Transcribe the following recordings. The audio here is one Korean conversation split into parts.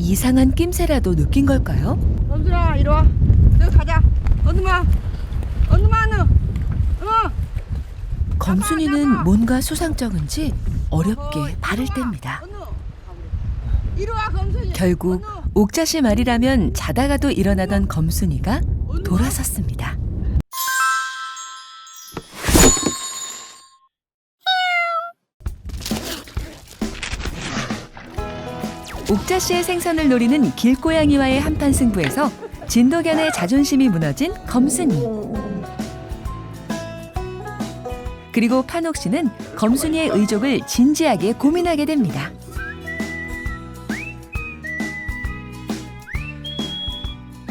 이상한 낌새라도 느낀 걸까요? 검순아 이리 와. 너 가자. 언니마 너. 검순이는 뭔가 수상쩍은지 어렵게 발을 뗍니다. 이리 와 검순이. 결국 옥자씨 말이라면 자다가도 일어나던 검순이가 돌아섰습니다. 옥자씨의 생선을 노리는 길고양이와의 한판 승부에서 진도견의 자존심이 무너진 검순이. 그리고 판옥씨는 검순이의 의족을 진지하게 고민하게 됩니다.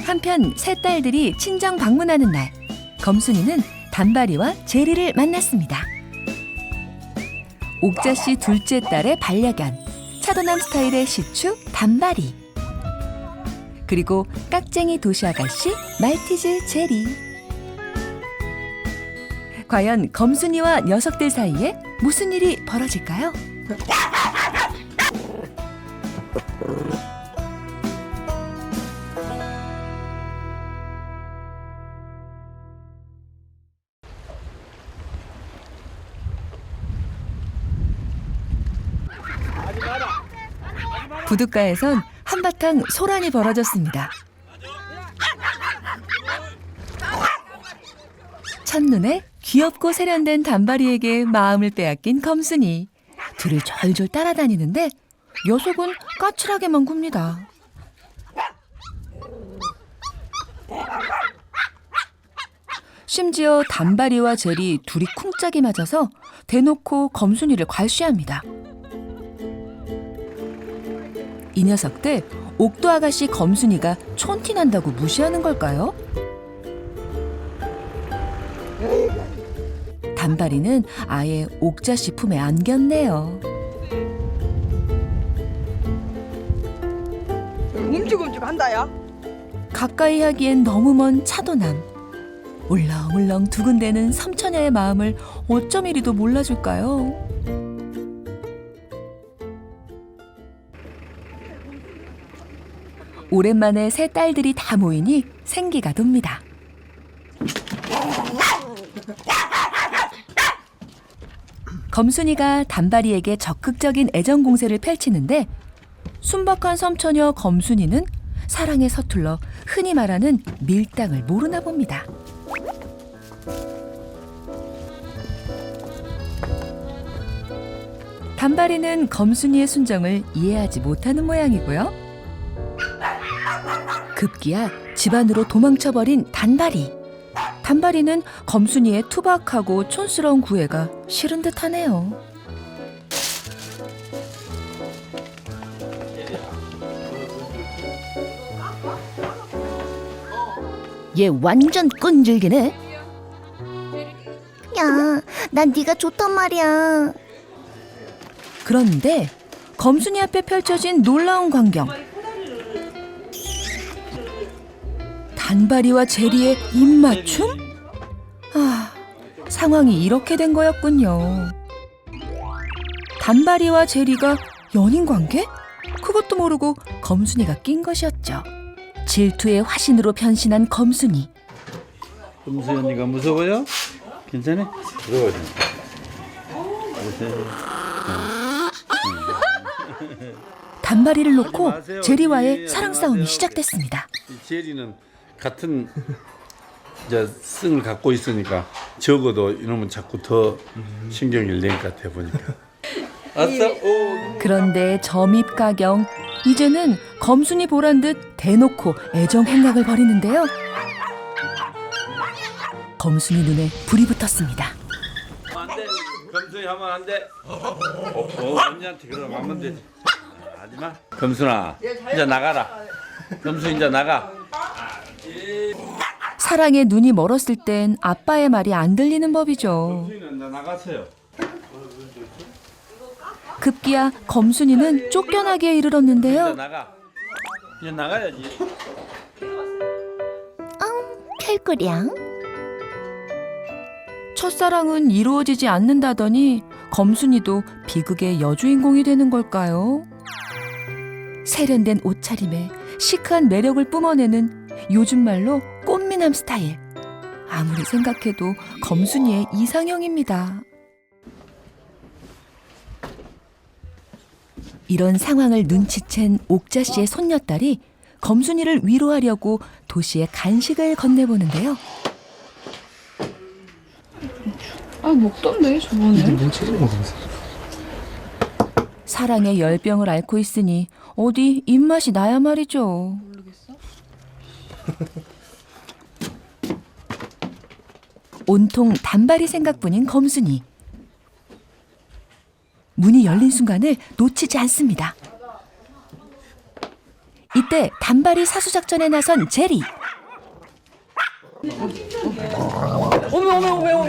한편 새 딸들이 친정 방문하는 날, 검순이는 단발이와 제리를 만났습니다. 옥자씨 둘째 딸의 반려견, 차도남 스타일의 시추 단발이, 그리고 깍쟁이 도시아가씨 말티즈 제리. 과연 검순이와 녀석들 사이에 무슨 일이 벌어질까요? 부둣가에선 한바탕 소란이 벌어졌습니다. 첫눈에 귀엽고 세련된 단발이에게 마음을 빼앗긴 검순이. 둘을 절절 따라다니는데 녀석은 까칠하게만 굽니다. 심지어 단발이와 제리 둘이 쿵짝이 맞아서 대놓고 검순이를 괄시합니다. 이 녀석들 옥도 아가씨 검순이가 촌티 난다고 무시하는 걸까요? 단발이는 아예 옥자씨 품에 안겼네요. 움찔움찔한다야. 가까이 하기엔 너무 먼 차도남. 울렁울렁 두근대는 삼처녀의 마음을 어쩜 이리도 몰라줄까요? 오랜만에 새 딸들이 다 모이니 생기가 돕니다. 검순이가 단발이에게 적극적인 애정 공세를 펼치는데 순박한 섬처녀 검순이는 사랑에 서툴러 흔히 말하는 밀당을 모르나 봅니다. 단발이는 검순이의 순정을 이해하지 못하는 모양이고요. 급기야 집 안으로 도망쳐버린 단발이. 단발이는 검순이의 투박하고 촌스러운 구애가 싫은 듯하네요. 얘 완전 끈질기네. 야, 난 네가 좋단 말이야. 그런데 검순이 앞에 펼쳐진 놀라운 광경. 단발이와 제리의 입맞춤? 아, 상황이 이렇게 된 거였군요. 단발이와 제리가 연인 관계? 그것도 모르고 검순이가 낀 것이었죠. 질투의 화신으로 변신한 검순이. 검순이 언니가 무서워요? 괜찮아? 무서워요. 단발이를 놓고 제리와의 사랑 싸움이 시작됐습니다. 제리는 같은 이제 승을 갖고 있으니까 적어도 이놈은 자꾸 더 신경을 낼 것 같아 보니까. 아싸, 오. 그런데 점입가경, 이제는 검순이 보란 듯 대놓고 애정 행각을 벌이는데요. 검순이 눈에 불이 붙었습니다. 안 돼. 검순이 하면 안 돼. 언니한테 그러면 하면 되지. 하지마. 검순아, 이제 나가라. 검순 이제 나가. 사랑에 눈이 멀었을 땐 아빠의 말이 안 들리는 법이죠. 검순이는 이제 나가세요. 급기야 검순이는 쫓겨나기에 이제 이르렀는데요. 나가. 이제 나가야지. 켈꾸량. 첫사랑은 이루어지지 않는다더니 검순이도 비극의 여주인공이 되는 걸까요? 세련된 옷차림에 시크한 매력을 뿜어내는 요즘 말로 꽃미남 스타일. 아무리 생각해도 검순이의 이상형입니다. 이런 상황을 눈치챈 옥자 씨의 손녀딸이 검순이를 위로하려고 도시에 간식을 건네보는데요. 아 먹던데 저번에. 뭐 책을 먹으면서. 사랑의 열병을 앓고 있으니 어디 입맛이 나야 말이죠. 온통 단발이 생각뿐인 검순이. 문이 열린 순간을 놓치지 않습니다. 이때 단발이 사수작전에 나선 제리. 오메. 올라가네.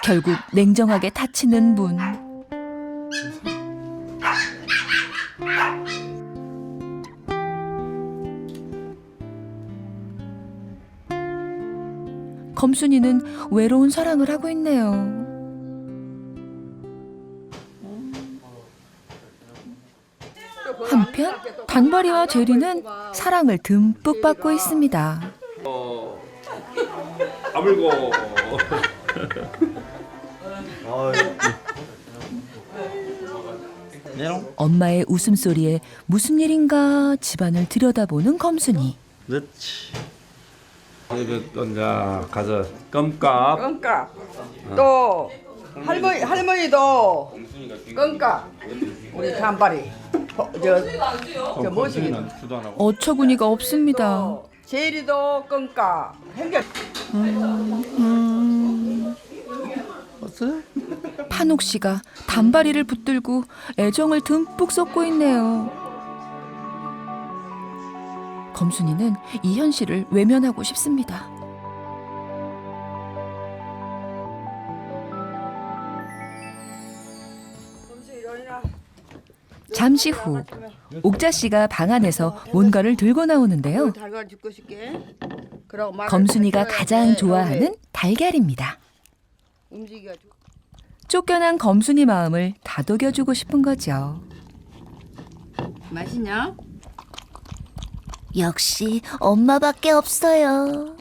결국 냉정하게 닫히는 문. 검순이는 외로운 사랑을 하고 있네요. 한편 단발이와 제리는 사랑을 듬뿍 받고 있습니다. 아물고. 엄마의 웃음소리에 무슨 일인가 집안을 들여다보는 검순이. 그렇지. 이거 자 가서 껌값. 껌까. 또 할머니도 껌까. 우리 단발이. 저 뭐시기. 어처구니가 없습니다. 제리도 껌까. 행겨. 판옥 씨가 단발이를 붙들고 애정을 듬뿍 쏟고 있네요. 검순이는 이 현실을 외면하고 싶습니다. 잠시 후 옥자 씨가 방 안에서 뭔가를 들고 나오는데요. 달걀 줍고 싶게. 검순이가 가장 좋아하는 달걀입니다. 움직여. 쫓겨난 검순이 마음을 다독여주고 싶은 거죠. 맛있냐? 역시 엄마밖에 없어요.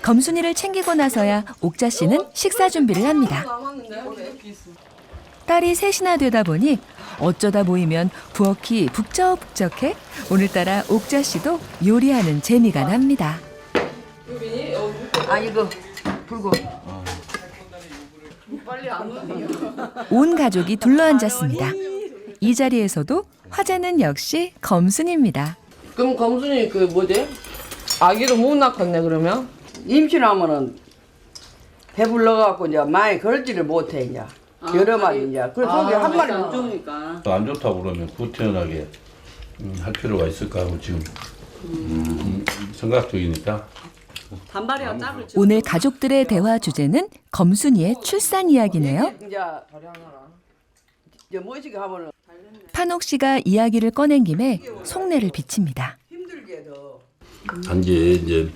검순이를 챙기고 나서야 옥자 씨는 식사 준비를 합니다. 딸이 셋이나 되다 보니 어쩌다 모이면 부엌이 북적북적해 오늘따라 옥자 씨도 요리하는 재미가 납니다. 아 이거 불고. 온 가족이 둘러앉았습니다. 이 자리에서도 화제는 역시 검순입니다. 그럼 검순이 그 뭐지? 아기도 못 낳겠네 그러면? 임신하면은 배불러갖고 이제 많이 걸지를 못해 이제. 여러 마리 이제. 그래서 속에 한 마리 못 주니까. 안 좋다고 그러면 구태연하게 할 필요가 있을까 하고 지금 생각 중이니까. 단발이야 짝을 오늘 가족들의 대화 주제는 검순이의 출산 이야기네요. 이제 뭐시기 하면은 판옥 씨가 이야기를 꺼낸 김에 속내를 비칩니다. 힘들게 더. 단지 이제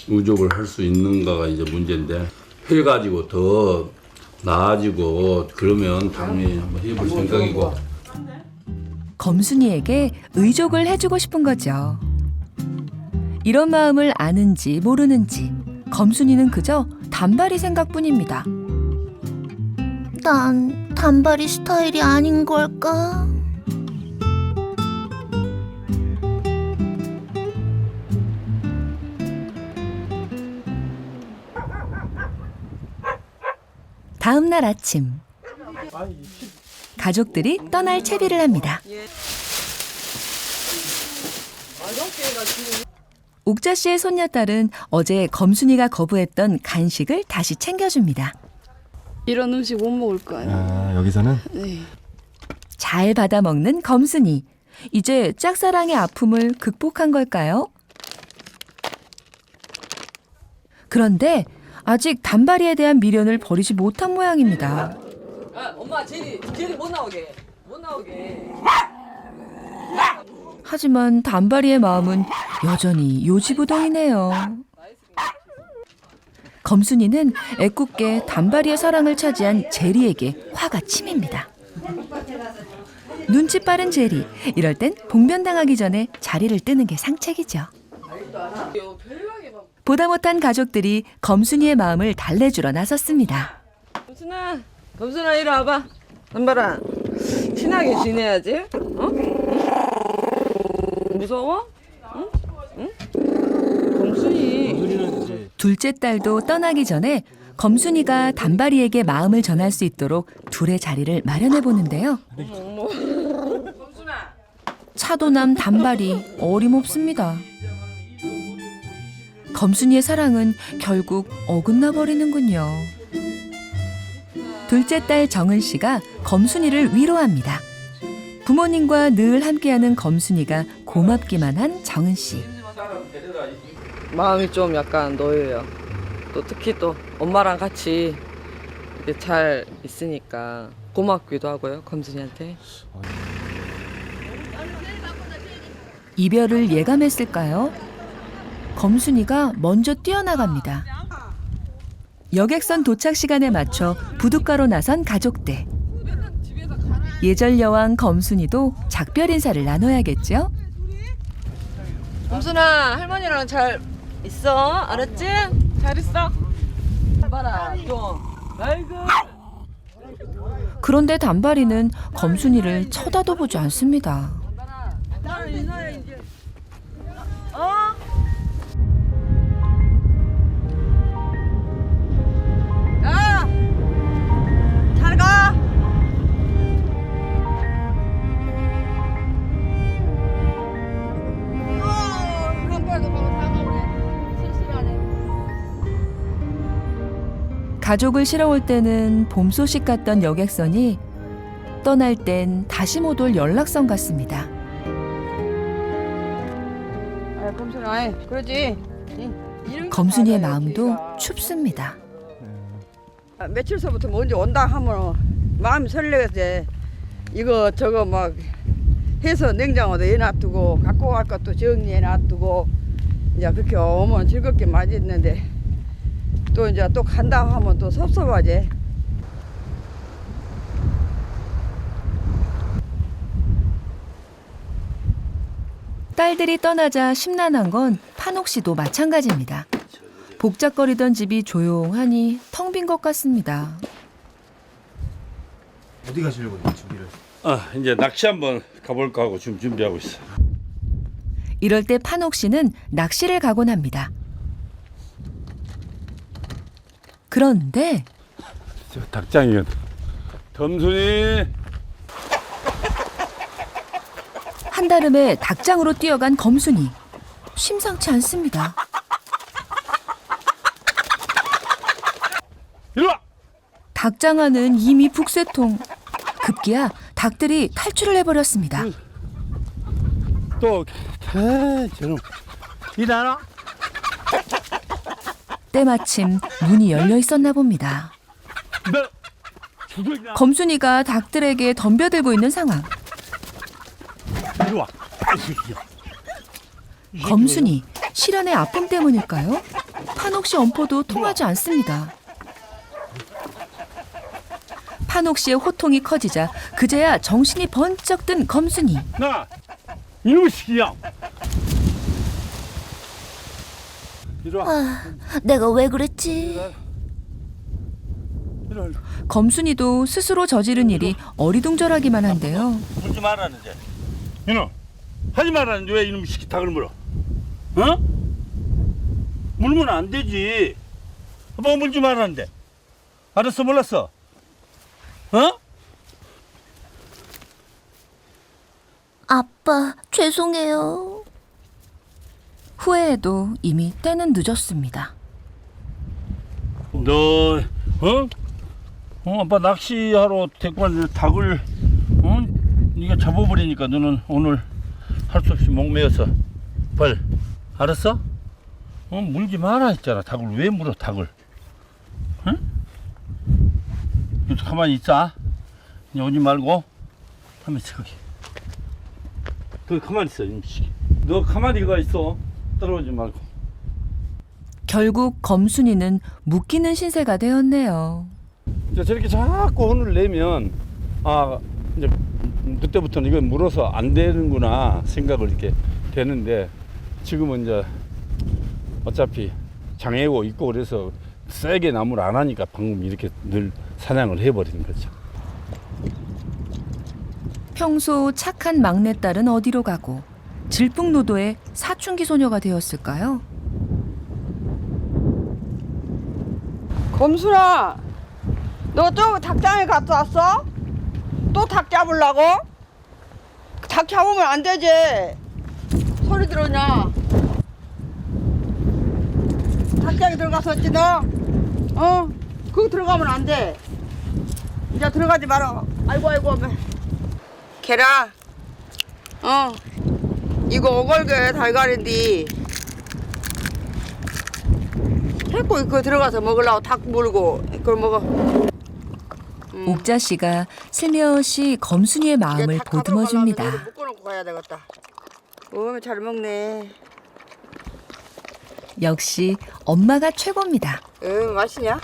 의족을 할 수 있는가가 이제 문제인데 해가지고 더 나아지고 그러면 당연히 한번 해볼 생각이고. 검순이에게 의족을 해주고 싶은 거죠. 이런 마음을 아는지 모르는지 검순이는 그저 단발이 생각뿐입니다. 난 단발이 스타일이 아닌 걸까? 다음 날 아침 가족들이 떠날 채비를 합니다. 옥자 씨의 손녀딸은 어제 검순이가 거부했던 간식을 다시 챙겨줍니다. 이런 음식 못 먹을 거예요. 아, 여기서는 잘 받아먹는 검순이. 이제 짝사랑의 아픔을 극복한 걸까요? 그런데 아직 단발이에 대한 미련을 버리지 못한 모양입니다. 아, 엄마 제리 못 나오게 하지만 단발이의 마음은 여전히 요지부동이네요. 검순이는 애꿎게 단발이의 사랑을 차지한 제리에게 화가 치밉니다. 눈치 빠른 제리, 이럴 땐 봉변당하기 전에 자리를 뜨는 게 상책이죠. 보다 못한 가족들이 검순이의 마음을 달래주러 나섰습니다. 검순아 이리 와봐. 단발아, 친하게 지내야지. 어? 무서워? 응? 응? 검순이. 둘째 딸도 떠나기 전에 검순이가 단발이에게 마음을 전할 수 있도록 둘의 자리를 마련해 보는데요. 차도남 단발이 어림없습니다. 검순이의 사랑은 결국 어긋나 버리는군요. 둘째 딸 정은 씨가 검순이를 위로합니다. 부모님과 늘 함께하는 검순이가 고맙기만 한 정은 씨. 마음이 좀 약간 놓여요. 또 특히 또 엄마랑 같이 이렇게 잘 있으니까 고맙기도 하고요, 검순이한테. 이별을 예감했을까요? 검순이가 먼저 뛰어나갑니다. 여객선 도착 시간에 맞춰 부둣가로 나선 가족들. 예절 여왕 검순이도 작별 인사를 나눠야겠죠? 검순아, 할머니랑 잘 있어? 알았지? 잘 있어. 봐라, 좀. 아이고. 그런데 단발이는 검순이를 쳐다도 보지 않습니다. 인사해 이제. 어? 야! 잘 가! 가족을 실어올 때는 봄 소식 같던 여객선이 떠날 땐 다시 못 올 연락선 같습니다. 아, 검순아, 그러지. 검순이의 마음도 춥습니다. 며칠서부터 먼저 온다 하면 마음이 설레지. 이거 저거 막 해서 냉장고도 해놔두고 갖고 갈 것도 정리해놔두고 이제 그렇게 오면 즐겁게 맞이했는데 또 이제 또 간다 하면 또 섭섭하지. 딸들이 떠나자 심란한 건 판옥 씨도 마찬가지입니다. 복잡거리던 집이 조용하니 텅 빈 것 같습니다. 어디 가시려고 준비를? 이제 낚시 한번 가볼까 하고 지금 준비하고 있어. 이럴 때 판옥 씨는 낚시를 가곤 합니다. 그런데 저 닭장이거든. 점순이. 한달음에 닭장으로 뛰어간 검순이. 심상치 않습니다. 이리 와. 닭장 안은 이미 북새통. 급기야 닭들이 탈출을 해버렸습니다. 또 저놈 일하나? 때마침 문이 열려 있었나 봅니다. 너 죽을나? 검순이가 닭들에게 덤벼들고 있는 상황. 이리 와. 검순이 실연의 아픔 때문일까요? 판옥 씨 엄포도 통하지 않습니다. 판옥 씨의 호통이 커지자 그제야 정신이 번쩍 든 검순이. 나 이놈 시키야. 이리 와. 내가 왜 그랬지? 이리 와. 검순이도 스스로 저지른 일이 어리둥절하기만 한데요. 물지 말라는데. 이놈 하지 말라는데 왜 이놈 시키 닭을 물어? 어? 물면 안 되지. 뭐 물지 말라는데. 알았어 몰랐어. 어? 아빠, 죄송해요. 후회해도 이미 때는 늦었습니다. 너 아빠 낚시하러 데리고 왔는데 닭을 네가 잡아버리니까 너는 오늘 할 수 없이 목매어서 빨리 알았어? 물지 마라 했잖아. 닭을 왜 물어 닭을? 응? 너 가만히 있자. 그냥 오지 말고 가만히 있어 거기. 너 가만히 있어. 너 가만히 가 있어. 떨어오지 말고. 결국 검순이는 묶이는 신세가 되었네요. 이제 저렇게 자꾸 혼을 내면 이제 그때부터는 이거 물어서 안 되는구나 생각을 이렇게 되는데, 지금은 이제 어차피 장애고 있고 그래서 세게 나무를 안 하니까 방금 이렇게 늘 사냥을 해버리는 거죠. 평소 착한 막내딸은 어디로 가고 질풍노도의 사춘기 소녀가 되었을까요? 검순아, 너 저 닭장에 갔다 왔어? 또 닭 잡으려고? 닭 잡으면 안 되지. 소리 들었냐? 닭장에 들어갔었지 너? 거기 들어가면 안 돼. 이제 들어가지 마라. 아이고. 개라. 이거 오골개 달걀인데. 했고 그 들어가서 먹으려고 닭 물고 그걸 먹어. 옥자 씨가 슬며시 검순이의 마음을 보듬어 줍니다. 묶어놓고 가야 되겠다. 잘 먹네. 역시 엄마가 최고입니다. 맛있냐?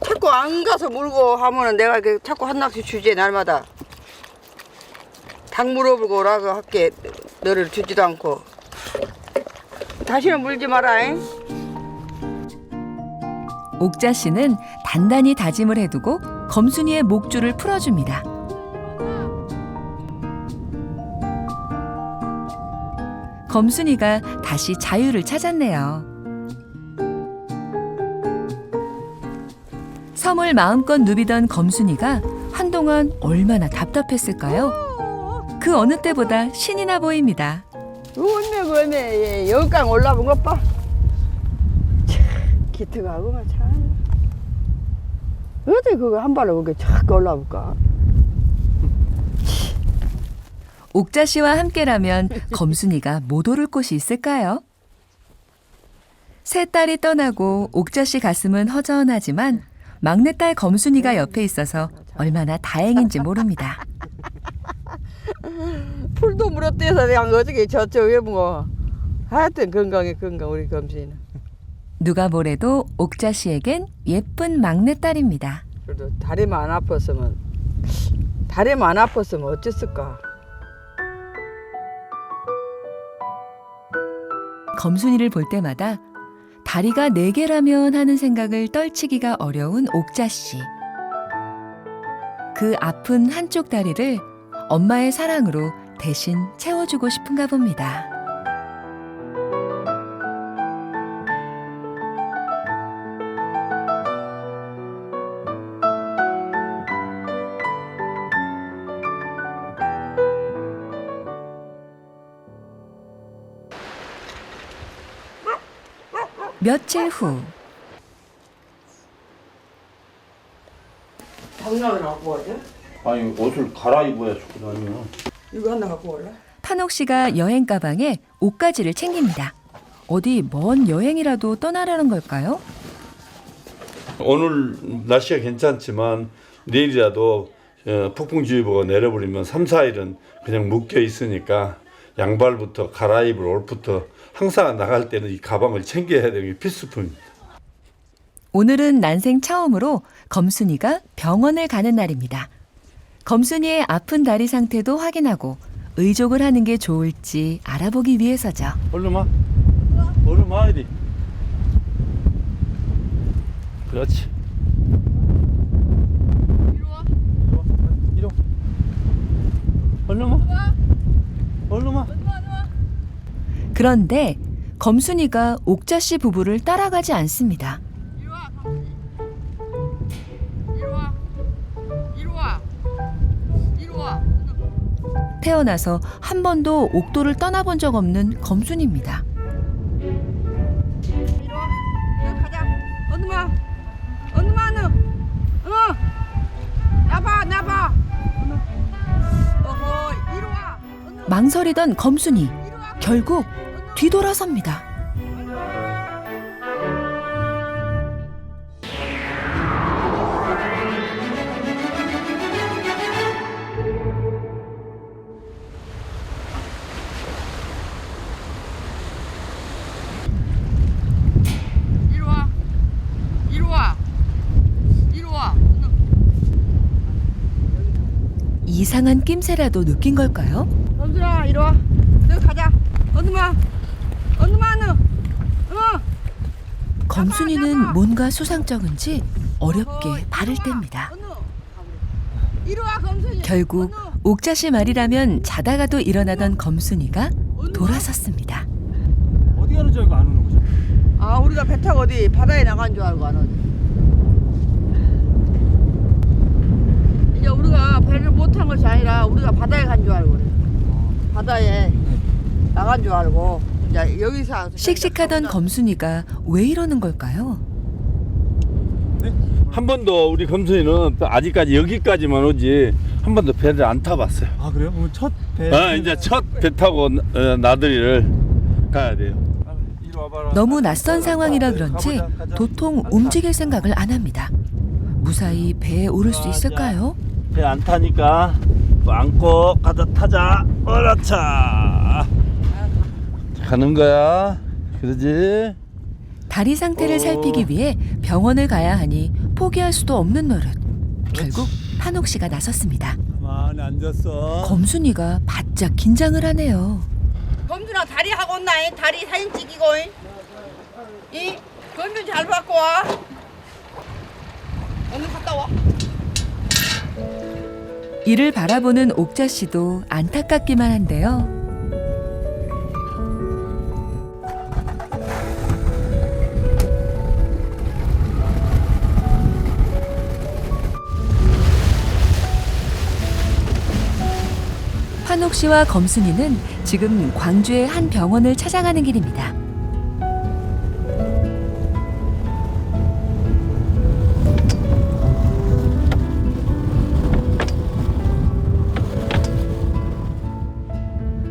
자꾸 안 가서 물고 하면은 내가 이렇게 자꾸 한 낚시 주지 날마다. 닭 물어보고 오라고 할게. 너를 주지도 않고. 다시는 물지 마라잉. 옥자 씨는 단단히 다짐을 해두고 검순이의 목줄을 풀어줍니다. 검순이가 다시 자유를 찾았네요. 섬을 마음껏 누비던 검순이가 한동안 얼마나 답답했을까요? 그 어느 때보다 신이 나 보입니다. 그네 여기까지 올라본 것 봐. 참 기특하구만 참. 어떻게 그거 한 발로 그렇게 착 올라볼까? 옥자 씨와 함께라면 검순이가 못 오를 곳이 있을까요? 세 딸이 떠나고 옥자 씨 가슴은 허전하지만 막내딸 검순이가 옆에 있어서 얼마나 다행인지 모릅니다. 풀도 물어떼서 그냥 어저께 저쪽에 뭐 하여튼 건강 우리 검순이는. 누가 뭐래도 옥자 씨에겐 예쁜 막내딸입니다. 그래도 다리만 안 아팠으면 어쨌을까. 검순이를 볼 때마다 다리가 4개라면 하는 생각을 떨치기가 어려운 옥자 씨. 그 아픈 한쪽 다리를 엄마의 사랑으로 대신 채워주고 싶은가 봅니다. 며칠 후 장난을 갖고 와야 아니 옷을 갈아입어야 좋거든요. 이거 하나 갖고 올래? 판옥 씨가 여행 가방에 옷가지를 챙깁니다. 어디 먼 여행이라도 떠나려는 걸까요? 오늘 날씨가 괜찮지만 내일이라도 폭풍주의보가 내려버리면 3, 4일은 그냥 묶여 있으니까 양발부터 갈아입을 옷부터 항상 나갈 때는 이 가방을 챙겨야 되는 게 필수품입니다. 오늘은 난생 처음으로 검순이가 병원을 가는 날입니다. 검순이의 아픈 다리 상태도 확인하고 의족을 하는 게 좋을지 알아보기 위해서죠. 얼른 와 이리. 그렇지. 이리 와. 얼른 와. 그런데 검순이가 옥자 씨 부부를 따라가지 않습니다. 이리 와. 태어나서 한 번도 옥도를 떠나본 적 없는 검순입니다. 이리 와. 가자. 언니마 너. 나봐. 어허, 이리 와. 망설이던 검순이 결국 뒤돌아섭니다. 이상한 낌새라도 느낀 걸까요? 범순아 이리 와. 저기 가자. 언니마 너. 검순이는 뭔가 수상쩍은지 어렵게 발을 뗍니다. 이리 와 검순이. 결국 옥자씨 말이라면 자다가도 일어나던 검순이가 돌아섰습니다. 어디 가는지 알고 안 오는 거죠? 아 우리가 배 타고 어디 바다에 나간 줄 알고 안 오지. 이제 우리가 배를 못 탄 것이 아니라 우리가 바다에 간 줄 알고 그래. 바다에 나간 줄 알고 이제 여기서 씩씩하던 검순이가 왜 이러는 걸까요? 한 번도 우리 검순이는 아직까지 여기까지만 오지 한 번도 배를 안 타봤어요. 아 그래요? 오늘 첫 배. 이제 첫 배 타고 나들이를 가야 돼요. 이리 와봐라. 너무 낯선 상황이라 그런지 도통 움직일 생각을 안 합니다. 무사히 배에 오를 수 있을까요? 배 안 타니까 또 안고 가자 타자. 어라차. 가는 거야. 그러지? 다리 상태를 살피기 위해 병원을 가야 하니 포기할 수도 없는 노릇. 결국 한옥 씨가 나섰습니다. 가만히 앉았어. 검순이가 바짝 긴장을 하네요. 검준아 다리 하고 온나잉. 다리 사진 찍이고 이 검준 잘 받고 와. 오늘 갔다 와. 이를 바라보는 옥자 씨도 안타깝기만 한데요. 한옥 씨와 검순이는 지금 광주의 한 병원을 찾아가는 길입니다.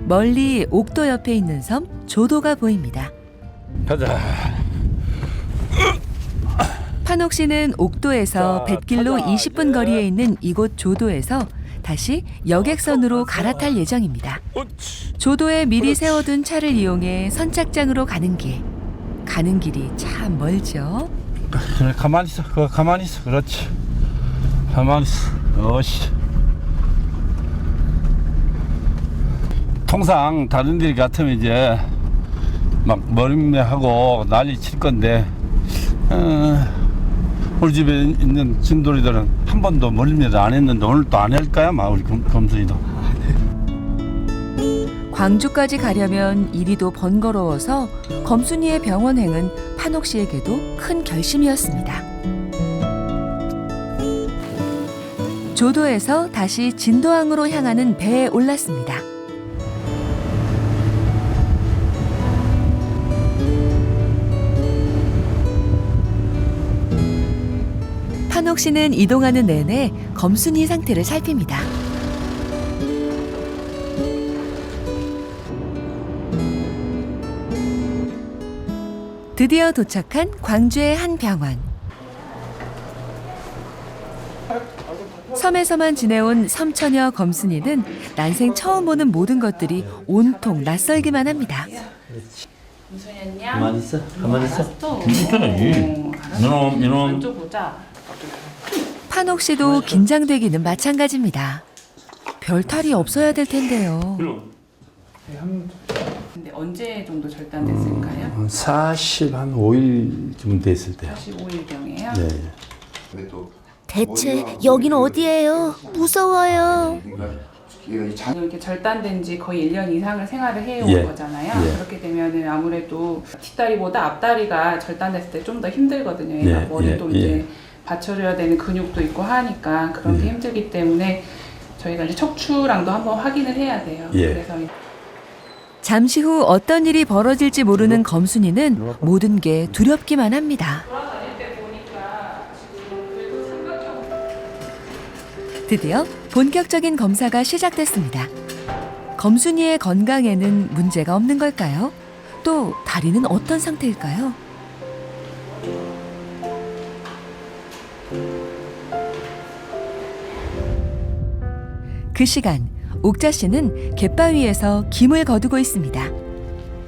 멀리 옥도 옆에 있는 섬 조도가 보입니다. 가자. 판옥 씨는 옥도에서 뱃길로 20분 거리에 있는 이곳 조도에서 다시 여객선으로 갈아탈 예정입니다. 조도에 미리 세워둔 차를 이용해 선착장으로 가는 길. 가는 길이 참 멀죠. 그래 가만히 있어. 그거 가만히 있어. 그렇지. 가만히 있어. 어씨. 통상 다른 데 같으면 이제 막 머리매하고 난리 칠 건데 우리 집에 있는 진돌이들은 한 번도 머리매를 안 했는데 오늘 또 안 할까요? 막 우리 검순이도. 광주까지 가려면 이리도 번거로워서 검순이의 병원행은 판옥 씨에게도 큰 결심이었습니다. 조도에서 다시 진도항으로 향하는 배에 올랐습니다. 판옥 씨는 이동하는 내내 검순이 상태를 살핍니다. 드디어 도착한 광주의 한 병원. 섬에서만 지내온 섬처녀 검순이는 난생 처음 보는 모든 것들이 온통 낯설기만 합니다. 가만히 있어. 가만히 있어. 이놈. 판옥 씨도 긴장되기는 마찬가지입니다. 별 탈이 없어야 될 텐데요. 근데 언제 정도 절단됐을까요? 45일쯤 됐을 때요. 45일경이에요? 네. 대체 여기는 어디예요? 무서워요. 이렇게 절단된 지 거의 1년 이상을 생활을 해온 예. 거잖아요. 예. 그렇게 되면은 아무래도 뒷다리보다 앞다리가 절단됐을 때 좀 더 힘들거든요. 얘가 예, 머리도 예, 이제 예. 받쳐줘야 되는 근육도 있고 하니까 그런 게 예. 힘들기 때문에 저희가 이제 척추랑도 한번 확인을 해야 돼요. 예. 그래서 잠시 후 어떤 일이 벌어질지 모르는 검순이는 모든 게 두렵기만 합니다. 드디어 본격적인 검사가 시작됐습니다. 검순이의 건강에는 문제가 없는 걸까요? 또 다리는 어떤 상태일까요? 그 시간 옥자 씨는 갯바위에서 김을 거두고 있습니다.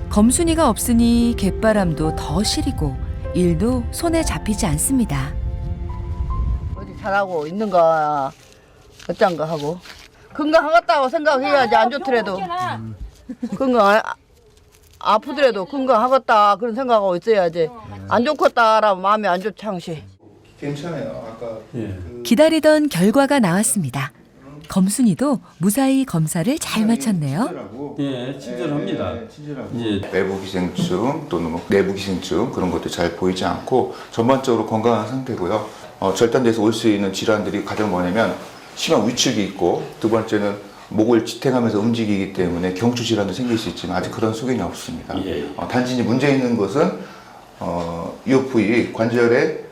검순이가 없으니 갯바람도 더 시리고 일도 손에 잡히지 않습니다. 어디 잘하고 있는 거 어쩐 거 하고 건강하겠다고 생각해야지. 안 좋더라도 아프더라도 건강하겠다 그런 생각하고 있어야지. 안 좋겠다라면 마음이 안 좋지 항시. 괜찮아요. 아까 기다리던 결과가 나왔습니다. 검순이도 무사히 검사를 잘 마쳤네요. 예, 친절합니다. 예. 외부 기생충 또는 뭐 내부 기생충 그런 것도 잘 보이지 않고 전반적으로 건강한 상태고요. 절단돼서 올 수 있는 질환들이 가장 뭐냐면 심한 위축이 있고 두 번째는 목을 지탱하면서 움직이기 때문에 경추 질환도 생길 수 있지만 아직 그런 소견이 없습니다. 예. 단지 이제 문제 있는 것은 이어 부위 관절에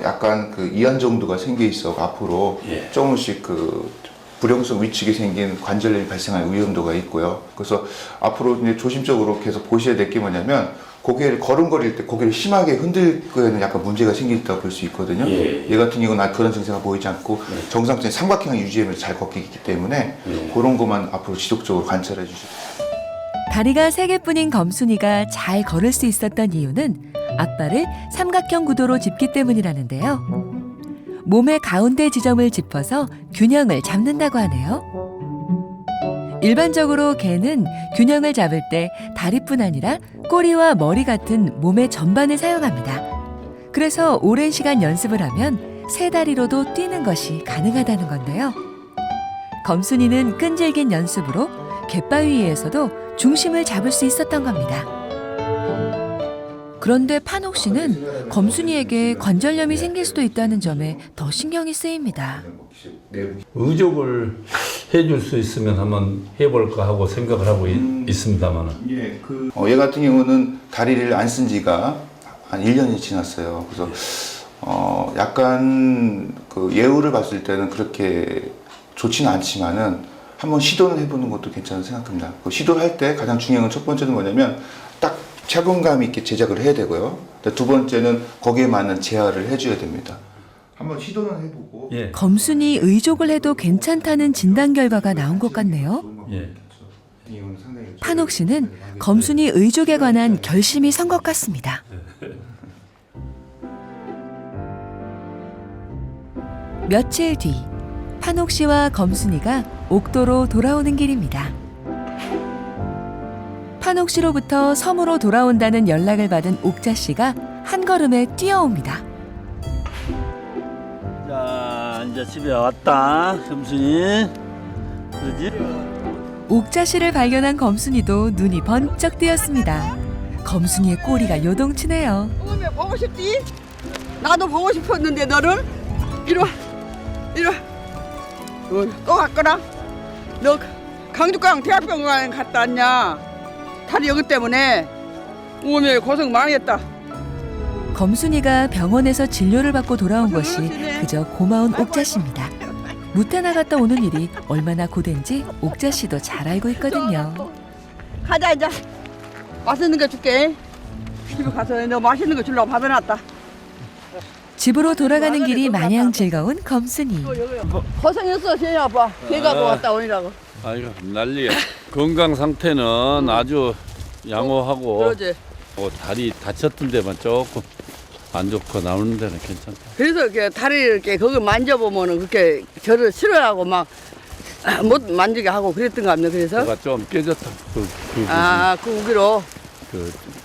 약간 그 이완 정도가 생겨 있어 앞으로 예. 조금씩 그 불용성 위축이 생긴 관절염이 발생할 위험도가 있고요. 그래서 앞으로 이제 조심적으로 계속 보셔야 될 게 뭐냐면 고개를 걸음걸일 때 고개를 심하게 흔들 거에는 약간 문제가 생긴다고 볼 수 있거든요. 예. 얘 같은 경우는 그런 증세가 보이지 않고 정상적인 삼각형 유지하면서 잘 걷기 때문에 그런 것만 앞으로 지속적으로 관찰해 주시고. 다리가 3개뿐인 검순이가 잘 걸을 수 있었던 이유는 앞발을 삼각형 구도로 짚기 때문이라는데요. 몸의 가운데 지점을 짚어서 균형을 잡는다고 하네요. 일반적으로 개는 균형을 잡을 때 다리뿐 아니라 꼬리와 머리 같은 몸의 전반을 사용합니다. 그래서 오랜 시간 연습을 하면 세 다리로도 뛰는 것이 가능하다는 건데요. 검순이는 끈질긴 연습으로 갯바위 위에서도 중심을 잡을 수 있었던 겁니다. 그런데 판옥 씨는 검순이에게 관절염이 생길 수도 있다는 점에 더 신경이 쓰입니다. 의족을 해줄 수 있으면 한번 해볼까 하고 생각을 하고 있습니다만은. 예, 얘 같은 경우는 다리를 안 쓴 지가 한 1년이 지났어요. 그래서 약간 그 예후를 봤을 때는 그렇게 좋지는 않지만은 한번 시도는 해보는 것도 괜찮은 생각합니다. 그 시도할 때 가장 중요한 건 첫 번째는 뭐냐면 딱 착용감 있게 제작을 해야 되고요. 두 번째는 거기에 맞는 제어를 해줘야 됩니다. 한번 시도는 해보고. 예. 검순이 의족을 해도 괜찮다는 진단 결과가 나온 것 같네요. 예. 판옥 씨는 검순이 의족에 관한 결심이 선 것 같습니다. 며칠 뒤 판옥 씨와 검순이가 옥도로 돌아오는 길입니다. 판옥 씨로부터 섬으로 돌아온다는 연락을 받은 옥자 씨가 한 걸음에 뛰어옵니다. 자, 이제 집에 왔다, 검순이. 그러지? 옥자 씨를 발견한 검순이도 눈이 번쩍 뜨였습니다. 검순이의 꼬리가 요동치네요. 어머니 보고 싶지? 나도 보고 싶었는데 너를 이리 와. 또 갔거나? 너 강북강 대학병원 갔다 왔냐? 다리 여기 때문에 어머니 고생 많이 했다. 검순이가 병원에서 진료를 받고 돌아온 것이 그저 고마운 옥자 씨입니다. 무태 나갔다 오는 일이 얼마나 고된지 옥자 씨도 잘 알고 있거든요. 가자 이제. 맛있는 거 줄게. 집에 가서 너 맛있는 거 주려고 받아놨다. 집으로 돌아가는 길이 마냥 즐거운 검순이. 고생했어 재희 아빠. 개 가고 갔다 오니라고. 아이고, 난리야. 건강 상태는 아주 양호하고, 그러지. 다리 다쳤던 데만 조금 안 좋고 나오는 데는 괜찮다. 그래서 이렇게 다리를 이렇게 거기 만져보면은 그렇게 저를 싫어하고 막 못 만지게 하고 그랬던 거 같네. 그래서 뭐가 좀 깨졌다. 그 그 우기로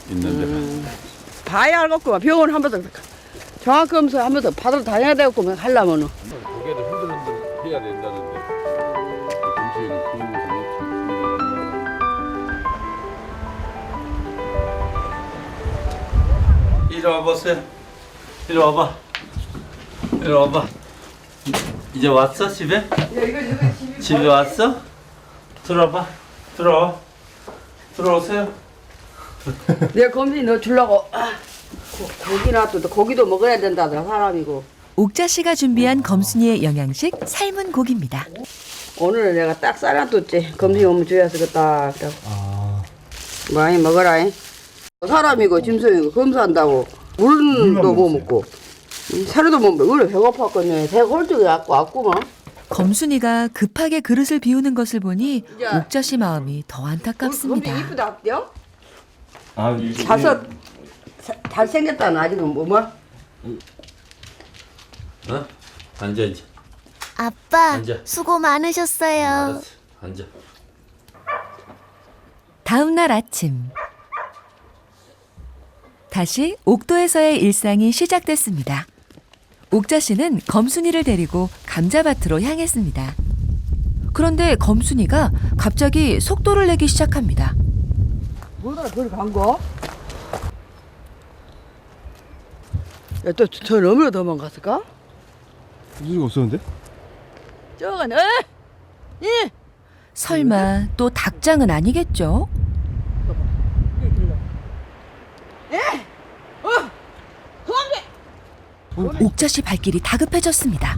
있는데. 봐야 알겠구만. 병원 한 번 더 정확 검사 한 번 더 받으러 다녀야 되겠구만 하려면은. 고개를 흔들흔들 해야 된다는데. 검수이는 그런 것은 없지. 이리 와보세요. 이리 와봐. 이리 와봐. 이제 왔어 집에? 집에 왔어? 들어봐. 들어오세요. 내가 검사 너 주려고 고기나 또 고기도 먹어야 된다더라 사람이고. 옥자 씨가 준비한 검순이의 영양식 삶은 고기입니다. 오늘은 내가 딱 싸놔뒀지. 검사 오면 줘야서 그딱 많이 먹어라. 사람이고 짐승이고 검사한다고 물도 못 먹고 사료도 못 먹고 그래 배고팠거든요. 배가 홀쭉이 왔구만. 검순이가 급하게 그릇을 비우는 것을 보니 야. 옥자 씨 마음이 더 안타깝습니다. 검사 이쁘다 합디요? 아, 잘생겼다는 아직은 뭐뭐? 어? 앉아 이제. 아빠, 앉아. 수고 많으셨어요. 알았어. 앉아. 다음 날 아침. 다시 옥도에서의 일상이 시작됐습니다. 옥자 씨는 검순이를 데리고 감자밭으로 향했습니다. 그런데 검순이가 갑자기 속도를 내기 시작합니다. 뭐다 그걸 간 거? 야, 또 저 너무나 도망갔을까? 무슨 일 없었는데? 저건 예. 설마 또 닭장은 아니겠죠? 옥자 씨 발길이 다급해졌습니다.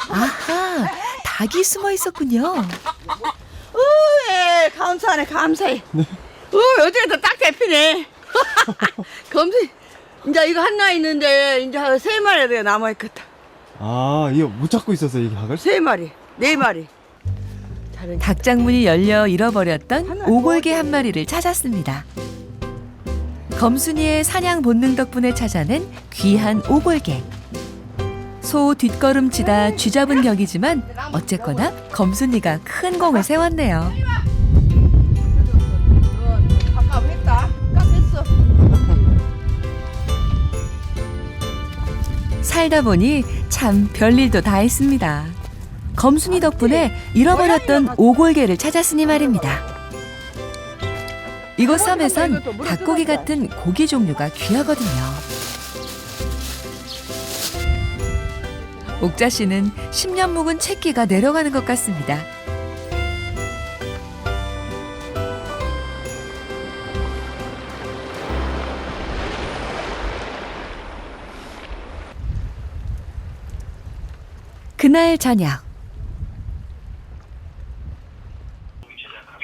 아하, 닭이 숨어 있었군요. 예, 감사하네 감사해. 어떻게 딱 잡히네. 검수 이제 이거 하나 있는데 이제 3마리가 남아 있겠다. 아, 이거 못 찾고 있었어, 이 닭을? 3마리, 4마리. 다른 닭장 문이 열려 잃어버렸던 오골개 한 마리를 찾았습니다. 검순이의 사냥 본능 덕분에 찾아낸 귀한 오골개. 소 뒷걸음치다 쥐잡은 격이지만 어쨌거나 검순이가 큰 공을 세웠네요. 깜깜했다. 깜했어. 살다 보니 참 별일도 다 있습니다. 검순이 덕분에 잃어버렸던 오골개를 찾았으니 말입니다. 이곳 섬에선 닭고기 같은 고기 종류가 귀하거든요. 옥자 씨는 10년 묵은 채기가 내려가는 것 같습니다. 그날 저녁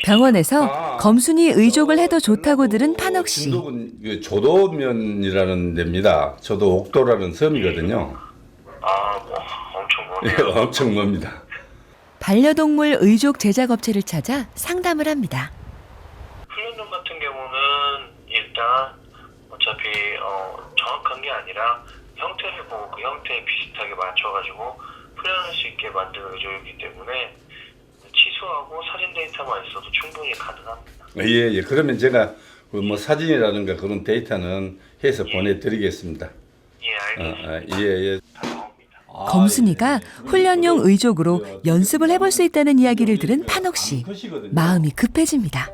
병원에서 검순이 의족을 해도 좋다고 들은 판옥 씨. 진도군 조도면이라는 데입니다. 저도 옥도라는 섬이거든요. 엄청 예, 엄청 멉니다. 반려동물 의족 제작 업체를 찾아 상담을 합니다. 훈련동 같은 경우는 일단 어차피 정확한 게 아니라 형태를 보고 그 형태에 비슷하게 맞춰가지고 훈련할 수 있게 만든 의족이기 때문에 취소하고 사진 데이터만 있어도 충분히 가능합니다. 예. 그러면 제가 뭐 사진이라든가 그런 데이터는 해서 보내드리겠습니다. 예, 알겠습니다. 예. 검순이가 훈련용 의족으로 연습을 해볼 수 있다는 이야기를 들은 판옥 씨. 마음이 급해집니다.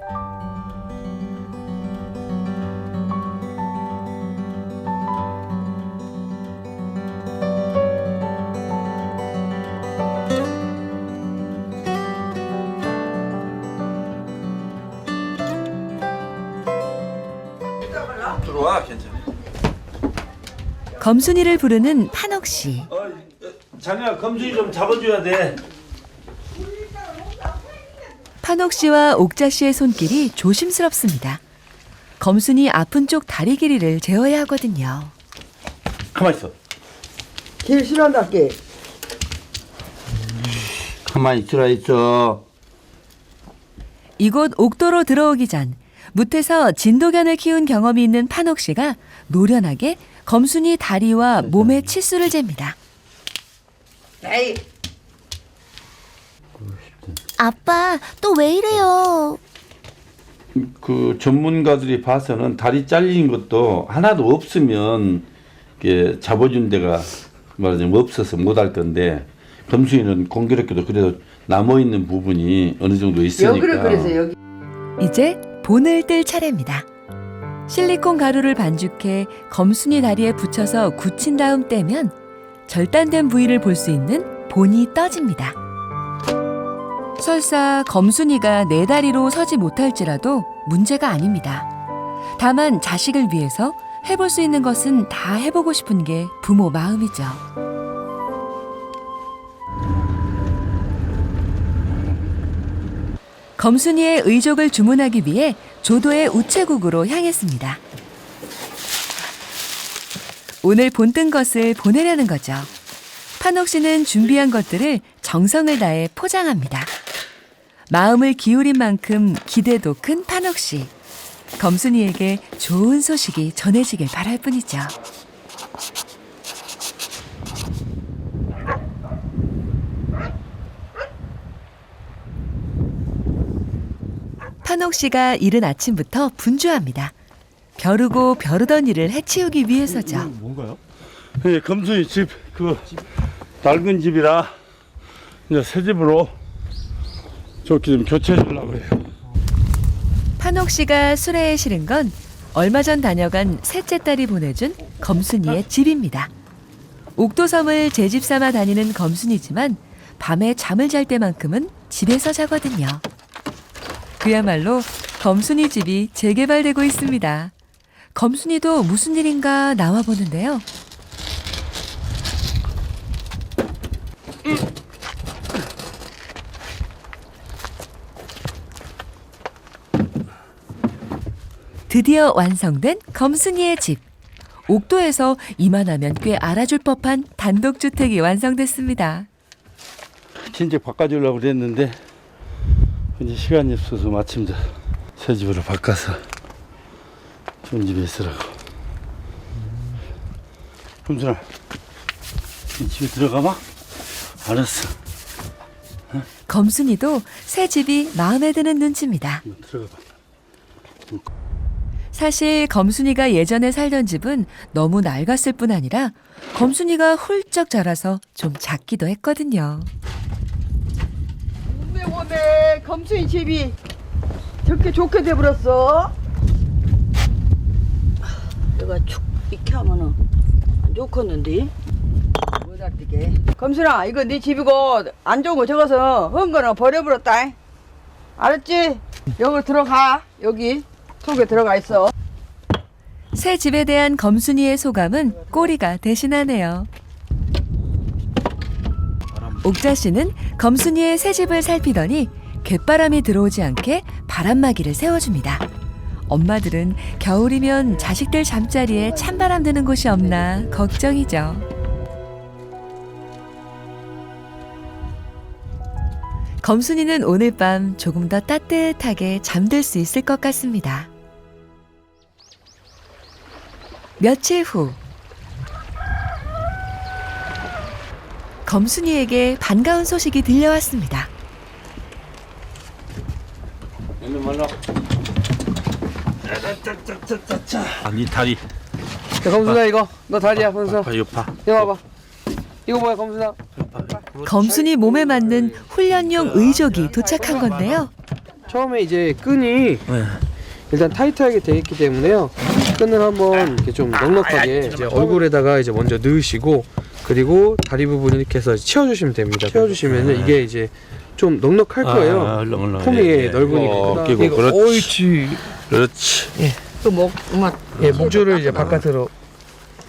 들어와, 괜찮아. 검순이를 부르는 판옥 씨. 자네야 검순이 좀 잡아줘야 돼. 판옥 씨와 옥자 씨의 손길이 조심스럽습니다. 검순이 아픈 쪽 다리 길이를 재어야 하거든요. 가만 있어. 제일 싫어한다 게. 가만히 있어. 이곳 옥도로 들어오기 전 무태서 진도견을 키운 경험이 있는 판옥 씨가 노련하게 검순이 다리와 몸의 치수를 잽니다. 에이. 아빠, 또 왜 이래요? 그 전문가들이 봐서는 다리 잘린 것도 하나도 없으면 이게 잡아준 데가 말하자면 없어서 못할 건데 검순이는 공교롭게도 그래도 남아 있는 부분이 어느 정도 있으니까. 여기를 그래서 여기. 이제 본을 뜰 차례입니다. 실리콘 가루를 반죽해 검순이 다리에 붙여서 굳힌 다음 떼면 절단된 부위를 볼 수 있는 본이 떠집니다. 설사 검순이가 네 다리로 서지 못할지라도 문제가 아닙니다. 다만 자식을 위해서 해볼 수 있는 것은 다 해보고 싶은 게 부모 마음이죠. 검순이의 의족을 주문하기 위해 조도의 우체국으로 향했습니다. 오늘 본뜬 것을 보내려는 거죠. 판옥 씨는 준비한 것들을 정성을 다해 포장합니다. 마음을 기울인 만큼 기대도 큰 판옥 씨. 검순이에게 좋은 소식이 전해지길 바랄 뿐이죠. 판옥 씨가 이른 아침부터 분주합니다. 벼르고 벼르던 일을 해치우기 위해서죠. 뭔가요? 예, 검순이 집, 그, 낡은 집이라, 이제 새 집으로 좋게 좀 교체해 주려고 해요. 판옥 씨가 수레에 실은 건 얼마 전 다녀간 셋째 딸이 보내준 검순이의 집입니다. 옥도섬을 제 집 삼아 다니는 검순이지만 밤에 잠을 잘 때만큼은 집에서 자거든요. 그야말로 검순이 집이 재개발되고 있습니다. 검순이도 무슨 일인가 나와 보는데요. 드디어 완성된 검순이의 집. 옥도에서 이만하면 꽤 알아줄 법한 단독주택이 완성됐습니다. 진짜 바꿔주려고 그랬는데, 이제 시간이 없어서 마침 새 집으로 바꿔서 좋은 집에 있으라고. 검순아, 이 집에 들어가봐? 알았어. 검순이도 새 집이 마음에 드는 눈치입니다. 들어가봐. 사실 검순이가 예전에 살던 집은 너무 낡았을 뿐 아니라 검순이가 훌쩍 자라서 좀 작기도 했거든요. 오메 검순이 집이 저렇게 좋게 돼버렸어. 내가 축 이렇게 하면은 안 좋겠는데. 뭐다 뜨게. 검순아 이거 네 집이고 안 좋은 거 적어서 헌 거는 버려버렸다. 알았지? 여기 들어가. 여기 속에 들어가 있어. 새 집에 대한 검순이의 소감은 꼬리가 대신하네요. 옥자 씨는 검순이의 새 집을 살피더니 갯바람이 들어오지 않게 바람막이를 세워줍니다. 엄마들은 겨울이면 자식들 잠자리에 찬바람 드는 곳이 없나 걱정이죠. 검순이는 오늘 밤 조금 더 따뜻하게 잠들 수 있을 것 같습니다. 며칠 후 검순이에게 반가운 소식이 들려왔습니다. 네 다리. 검순아 이거 너 다리야 검순아. 이거 봐. 이거 봐봐. 이거 뭐야 검순아. 검순이 몸에 맞는 훈련용 의족이 도착한 건데요. 처음에 이제 끈이 일단 타이트하게 되어 있기 때문에요. 끈을 한번 이렇게 좀 넉넉하게 이제 얼굴에다가 이제 먼저 넣으시고, 그리고 다리 부분 이렇게 해서 치워주시면 됩니다. 치워주시면은 이게 이제 좀 넉넉할 거예요. 폼이 넓으니까. 끼고, 그렇지. 옳지. 그렇지. 그목 엄마 예, 목줄을 이제 바깥으로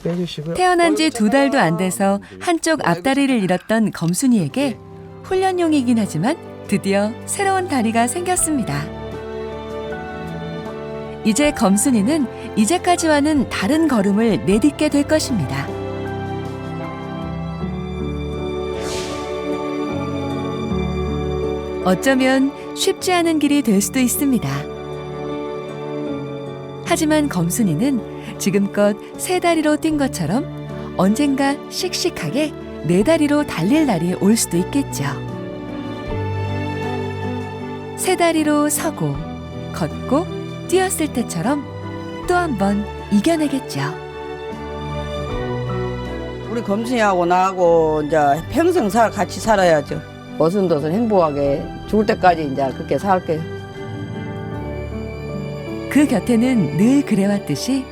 빼주시고요. 태어난 지 2달도 안 돼서 한쪽 앞다리를 잃었던 검순이에게 훈련용이긴 하지만 드디어 새로운 다리가 생겼습니다. 이제 검순이는 이제까지와는 다른 걸음을 내딛게 될 것입니다. 어쩌면 쉽지 않은 길이 될 수도 있습니다. 하지만 검순이는 지금껏 세 다리로 뛴 것처럼 언젠가 씩씩하게 네 다리로 달릴 날이 올 수도 있겠죠. 세 다리로 서고 걷고 뛰었을 때처럼 또 한 번 이겨내겠죠. 우리 검순이하고 나하고 이제 평생 같이 살아야죠. 어순도순 행복하게 죽을 때까지 이제 그렇게 살게요. 그 곁에는 늘 그래왔듯이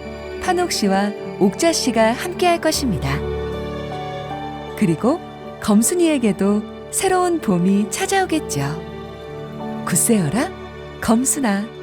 판옥 씨와 옥자 씨가 함께할 것입니다. 그리고 검순이에게도 새로운 봄이 찾아오겠죠. 굳세어라 검순아.